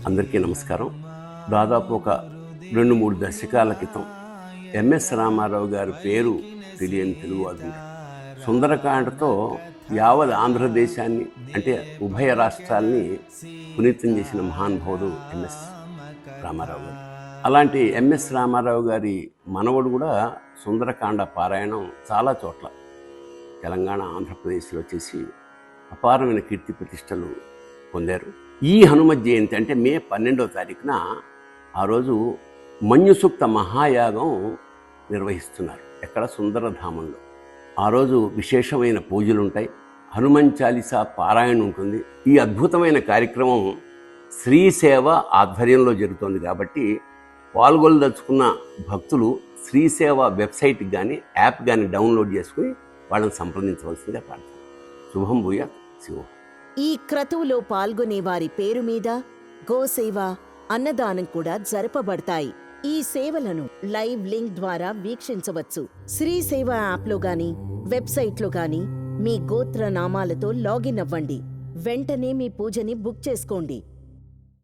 అందరికీ నమస్కారం. దాదాపు ఒక 2-3 దశకాల క్రితం ఎంఎస్ రామారావు గారి పేరు తెలియని తెలుగువాదులు సుందరకాండతో యావత్ ఆంధ్రదేశాన్ని అంటే ఉభయ రాష్ట్రాల్ని పునీతం చేసిన మహానుభావుడు ఎంఎస్ రామారావు గారు. అలాంటి ఎంఎస్ రామారావు గారి మనవడు కూడా సుందరకాండ పారాయణం చాలా చోట్ల తెలంగాణ, ఆంధ్రప్రదేశ్లో చేసి అపారమైన కీర్తి ప్రతిష్టలు పొందారు. ఈ హనుమ జయంతి అంటే మే 12వ తారీఖున ఆ రోజు మన్యుసూక్త మహాయాగం నిర్వహిస్తున్నారు. ఎక్కడ? సుందరధామంలో. ఆ రోజు విశేషమైన పూజలు ఉంటాయి, హనుమాన్ చాలీసా పారాయణ ఉంటుంది. ఈ అద్భుతమైన కార్యక్రమం శ్రీసేవ ఆధ్వర్యంలో జరుగుతుంది కాబట్టి పాల్గొనదలుచుకున్న భక్తులు శ్రీసేవ వెబ్సైట్కి కానీ యాప్ కానీ డౌన్లోడ్ చేసుకుని వాళ్ళని సంప్రదించవలసిందిగా ప్రార్థన. శుభం భూయాత్. శివోహం. ఈ క్రతువులో పాల్గొనే వారి పేరు మీద గోసేవ, అన్నదానం కూడా జరపబడతాయి. ఈ సేవలను లైవ్ లింక్ ద్వారా వీక్షించవచ్చు. శ్రీ సేవ యాప్లో గాని వెబ్సైట్లో గాని మీ గోత్ర నామాలతో లాగిన్ అవ్వండి. వెంటనే మీ పూజని బుక్ చేసుకోండి.